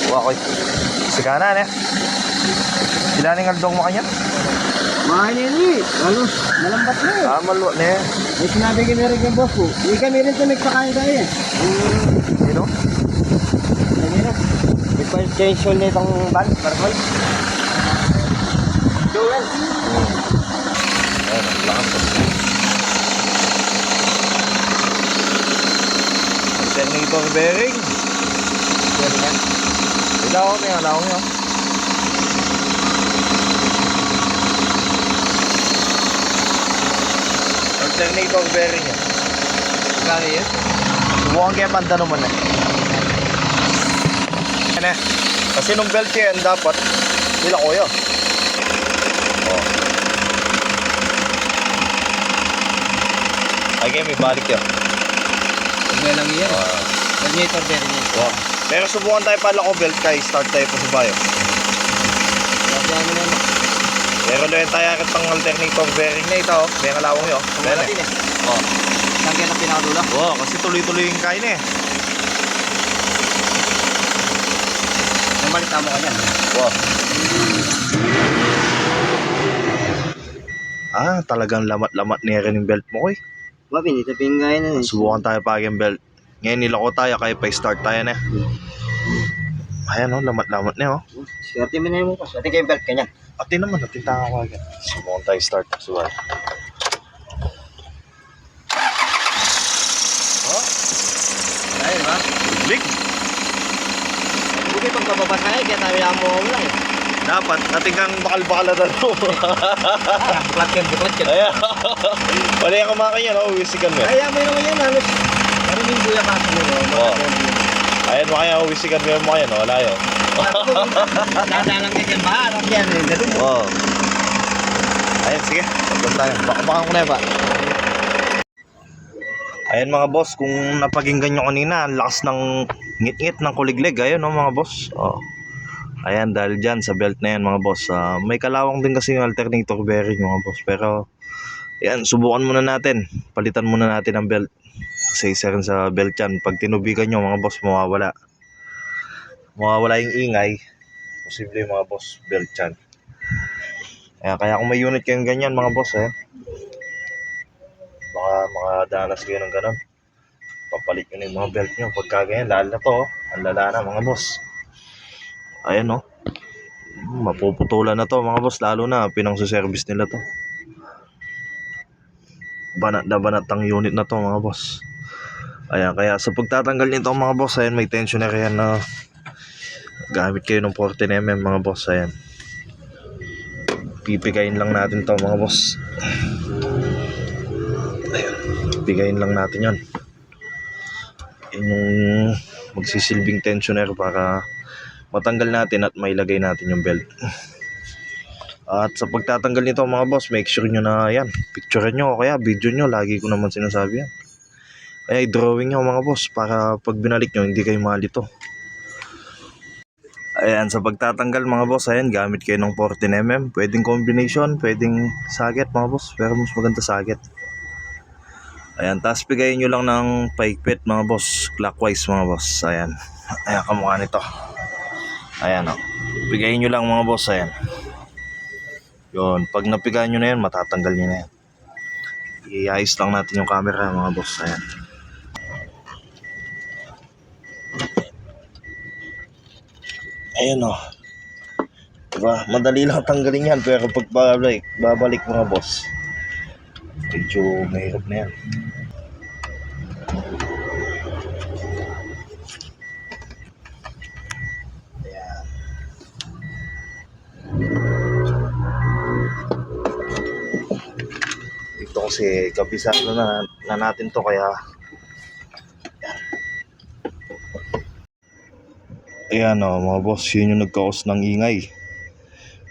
Wakoy. Sigana na. Sila ning aldong mo kanya? Mahal ni, halos malambat na eh. Maluwa na eh. May sinabi kami rin yung boss ko. Hindi kami rin sa nagpakain tayo eh. Sino? Lagi na. May pag-change ulit ang van, Barcol. Joel. Ayan, ang lakas. Alternator bearing. Bearing yan. Ilaw ko, may alaw nyo. Alternator bearing yan. Kaya yun? Subukan kaya panda naman eh. Yan eh. Kasi nung belt yan dapat nila ko yun. Oh. Ay kaya may balik yun. Huwag lang yan. Alternator bearing yan. Wow. Pero subukan tayo pala ko belt kay start tayo pa sa bayo. Kasi ano na yun. Pero doon tayo agad pang alternator bearing na ito. May kalawang yun. Kumala din eh. Oh. Saan kaya na pinakadula? Oo, kasi tuloy-tuloy yung kain eh. Nabalita mo ka yan. Wow. Talagang lamat-lamat niya rin yung belt mo, koy. Ba, pinitapin nga yun eh. Subukan tayo pa yung belt. Ngayon nilako tayo, kaya pa-start tayo na. Ayan o, lamat-lamat niya o. Swerte mo na yun mo pa. Swerte kayo belt kanya. Atin naman, atin tayo ko agad. Subukan tayo start. Subukan. Oh, Ay, di ba? big. Buti pag bababasay, kaya tayo mo lang eh. Dapat, ating kang bakal-bakal na dalo. Buklat yan. Ayan. Wala yung kumakin yan, uwisikan mo. Kaya mo naman yan, halos. Pero may buya pa sa nyo. Oo. Ayan mo kaya, uwisikan mo yan, wala yun. Dadalang ka dyan ba? Harap yan eh. Oo. Ayan, sige. Pagkas tayo. Baka ko na ba? Ayan mga boss, kung napakinggan nyo kanina, ang lakas ng ngit-ngit ng kuliglig. Ayan o mga boss. Oh. Ayan, dahil dyan sa belt na yan mga boss. May kalawang din kasi yung alternator bearing mga boss. Pero, ayan, subukan muna natin. Palitan muna natin ang belt. Kasi isa rin sa belt yan. Pag tinubigan nyo mga boss, mawawala. Mawawala yung ingay. Posible yung mga boss, belt yan. Ayan, kaya kung may unit kayong ganyan mga boss, baka makadanas kayo ng ganon. Papalit nyo na yung mga belt nyo. Pagka ganyan, lalo na to. Ang lala na mga boss. Ayan o. Mapuputulan na to mga boss. Lalo na pinang-service nila to. Banat na banat ang unit na to mga boss. Ayan, kaya sa pagtatanggal nito mga boss, ayan, may tensioner yan na gamit kayo ng 14mm mga boss. Ayan, pipigayin lang natin to mga boss. Ayan, pipigayin lang natin yan. Yung magsisilbing tensioner para matanggal natin at mailagay natin yung belt. At sa pagtatanggal nito mga boss, make sure nyo na yan, picture nyo o kaya video nyo. Lagi ko naman sinasabi yan. Kaya i-drawing nyo mga boss para pag binalik nyo hindi kayo malito. Ayan, sa pagtatanggal mga boss, ayan, gamit kayo ng 14mm. Pwedeng combination, pwedeng saget mga boss, pero mas maganda saget. Ayan, tapos pigayin nyo lang ng paikpit mga boss, clockwise mga boss. Ayan, ayan kamukha nito. Ayan o, pigayin nyo lang mga boss. Ayan, yun, pag napigayin nyo na yan, matatanggal nyo na yan. I-ayos lang natin yung camera mga boss. Ayan, ayan o, diba, madali lang tanggalin yan. Pero pag babalik mga boss, medyo mahirap na yan. Ayan. Ito kasi kabisado na natin to, kaya ayan o mga boss, yun yung nagkakos ng ingay.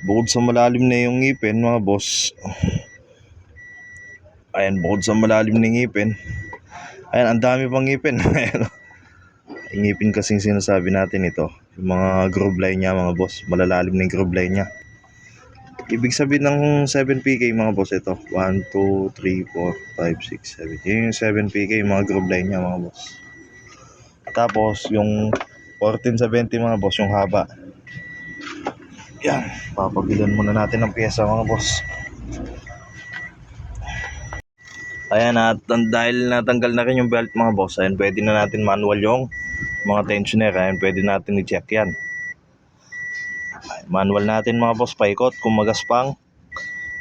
Bukod sa malalim na yung ngipin mga boss, ayan, bukod sa malalim na ngipin, ayan, ang dami pang ngipin. Ayan, ngipin kasing sinasabi natin ito, yung mga groove line nya mga boss, malalalim na yung groove line nya. Ibig sabihin ng 7PK mga boss, ito 1, 2, 3, 4, 5, 6, 7. Yun yung 7PK mga groove line nya mga boss. Tapos yung 1470 mga boss yung haba. Yan, papabilan muna natin ng pyesa mga boss. Ayan, at dahil natanggal na rin yung belt mga boss, ayan, pwede na natin manual yung mga tensioner. Ayan, pwede natin i-check yan. Manual natin mga boss, paikot kung magaspang.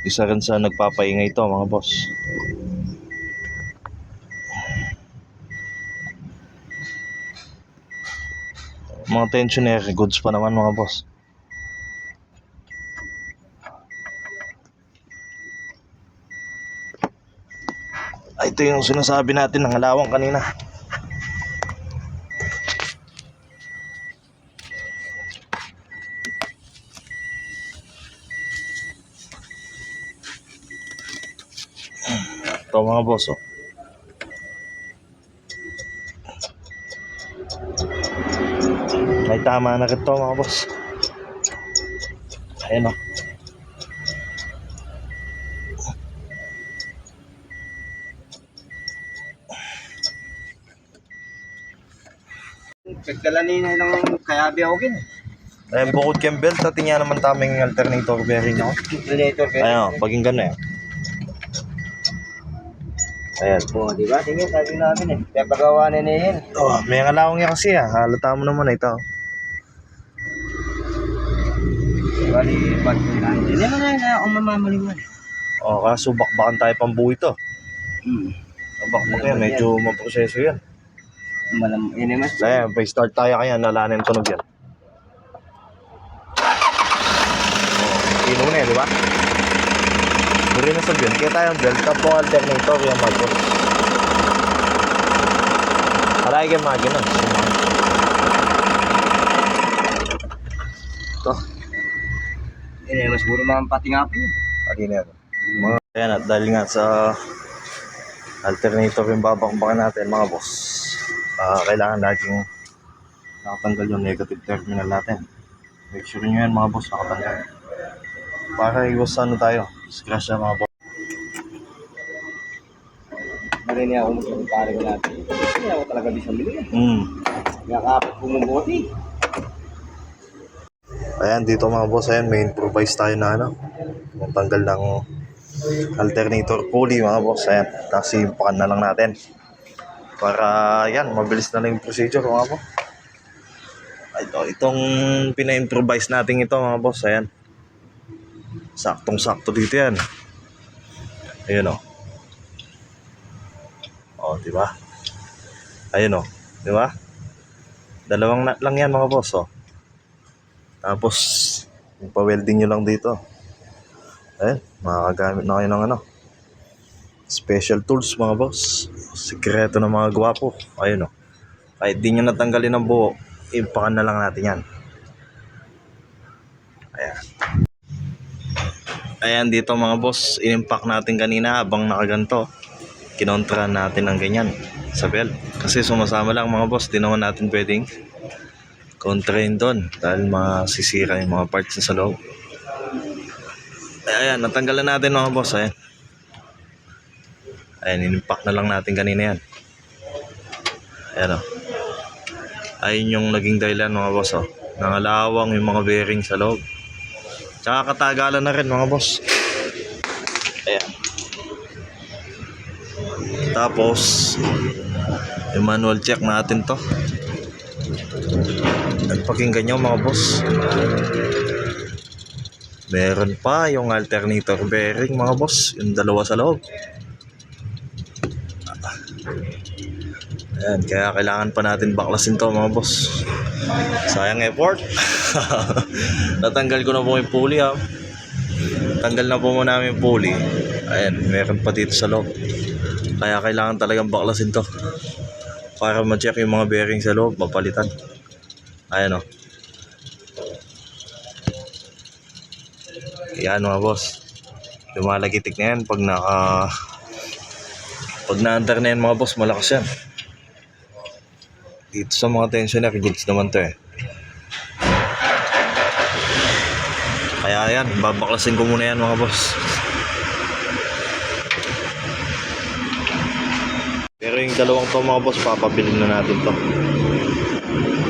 Isa rin sa nagpapaingay ito mga boss. Mga tensioner, goods pa naman mga boss. Ito yung sinasabi natin ng halawang kanina. Ito mga boss, oh. May tama na rin ito mga boss. Ayan, oh. Pagkalanin ng kayabi ako kin. Ayan, bukod kang belt, at niya naman taming alternator bearing nyo. Relator kayo. Ayan, paging gano'n eh. Ayan. Oo, di ba? Tingin, sabi namin eh. Kaya pagawa na niya yan. Oh, may ngalawang yan kasi ah. Halata mo naman ito. Bali, ba't ko lang. Hindi naman na ako mamamalingan. Oh, kaso bakbakan tayo pambuo ito. Bakbak yan, medyo maproseso yan. Malam, yun naman. Ayan, pa-start tayo kaya, nalanin tunog yan. Oh, ino na yan, di ba? Muli na sa belt, kaya tayong belt, tapo alternator yung magos. Aray kayo mga ganun. Ito. Yun naman, siguro mga pati nga po yun. Adi na yan. Ayan, at dahil nga sa alternator yung babakbakan natin mga boss, kailangan laging nakatanggal yung negative terminal natin. Make sure nyo yan mga boss, nakatanggal. Para iwas ano tayo, scratch na mga boss. Marinig ako magpapare ko natin. Hindi ako talaga di sa mili. Nakakapit bumubuti. Ayan, dito mga boss, ayan, may improvise tayo na ano, yung tanggal ng alternator pulley mga boss. Ayan, tapos impakan na lang natin. Para yan, mabilis na lang yung procedure mga boss. Itong pina-improvise natin ito mga boss, ayan. Saktong-sakto dito yan. Ayun o. O, diba? Ayun o, diba? Dalawang nut lang yan mga boss, o. Tapos, yung pa-welding nyo lang dito. Ayun, makakagamit na kayo ng ano, special tools mga boss. Sikreto ng mga gwapo. Ayun o. Kahit di nyo natanggalin ang buo, impakan na lang natin yan. Ayan. Ayan dito mga boss, in-impact natin kanina habang nakaganto. Kinontra natin ng ganyan sa belt. Kasi sumasama lang mga boss, di naman natin pwedeng kontrain doon dahil masisira yung mga parts sa loob. Ayan, natanggalan natin mga boss. Ayan, ayan, in-impact na lang natin kanina yan. Ayan o. Ayun yung naging dahilan mga boss, o. Nangalawang yung mga bearing sa loob. Tsaka katagalan na rin mga boss. Ayan. Tapos yung manual check natin to. Nagpakinggan nyo mga boss. Meron pa yung alternator bearing mga boss. Yung dalawa sa loob. Ayan, kaya kailangan pa natin baklasin to mga boss. Sayang effort. Natanggal ko na po yung pulley ha. Tanggal na po muna namin yung pulley. Ayan, meron pa dito sa loob. Kaya kailangan talagang baklasin to para ma-check yung mga bearing sa loob, mapalitan. Ayan o. Ayan mga boss. Lumalagitik na yan pag na-under na yan mga boss, malakas yan. Dito sa mga tensioner, goods naman to eh. Kaya yan, babaklasin ko muna yan mga boss. Pero yung dalawang to mga boss, papabilin na natin to.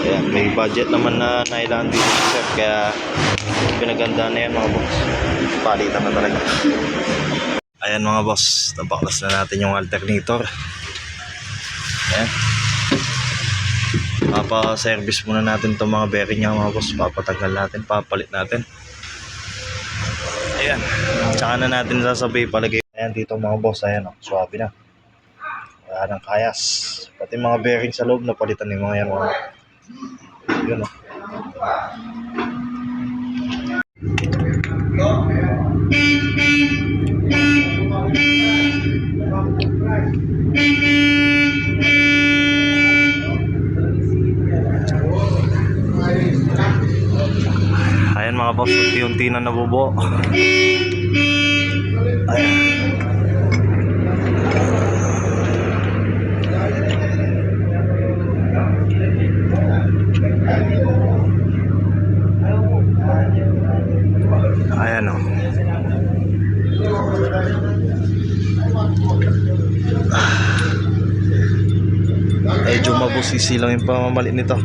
Ayan. Ayan, may budget naman na nailaan dito si sir, kaya pinaganda na yan mga boss. Palitan na talaga. Ayan mga boss, nabaklas na natin yung alternator. Ayan. Papa-service muna natin itong mga bearing niya mga boss. Papatagal natin, papalit natin. Ayan, tsaka na natin sasabay palagay. Ayan dito mga boss, ayan o, swabe na. Wala ng kayas. Pati mga bearing sa loob, napalitan yung mga yan. Yun o. Ayan mga boss, unti-unti na nabubuo. Ayan. Ayan o. Medyo mabusisi lang yung pamamalit nito.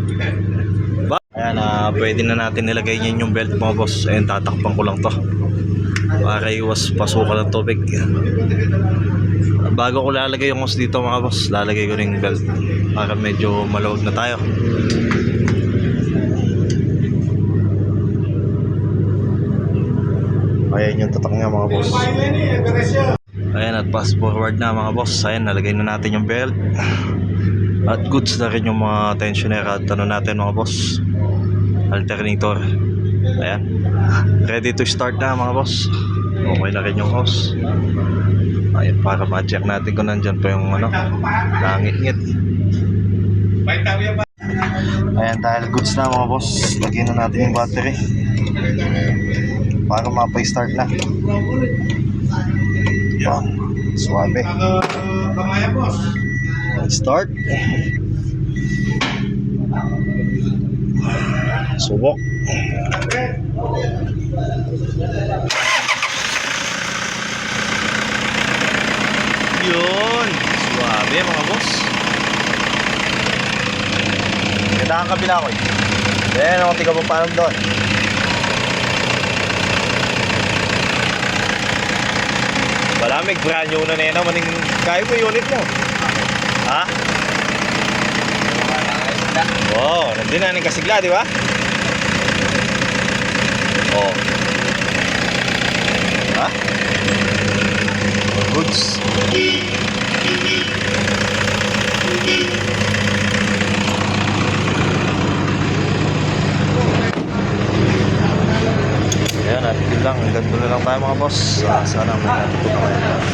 Ayan, pwede na natin nilagay niyan yung belt mga boss. Ayan, tatakpan ko lang to para iwas pasukan ng tubig. Bago ko lalagay yung hose dito mga boss, lalagay ko rin yung belt para medyo maluwag na tayo. Ayan yung tatak niya mga boss. Ayan, at fast forward na mga boss. Ayan, nalagay na natin yung belt. At goods na rin yung mga tensioner at ano natin mga boss, alternator. Ayan, ready to start na mga boss. Okay na rin yung hose. Ayan, para ma-check natin kung nandyan pa yung ano, nangit-ngit. Ayan, dahil goods na mga boss, lagyan na natin yung battery para mapa-start na. Yan, suwabe. Start. Subok. Yun, suwabe mga boss. Kita ang kabila ko eh. Ayan, ako tiga pa paano doon. Malamig, brand new na yan naman. Kaya mo yung unit mo. Ha? Wow, nandun na ng kasigla, di ba? Oh. Ha? Goods. Ayan, natin lang. Hanggang doon na lang tayo mga boss. Sana may natutunan kayo.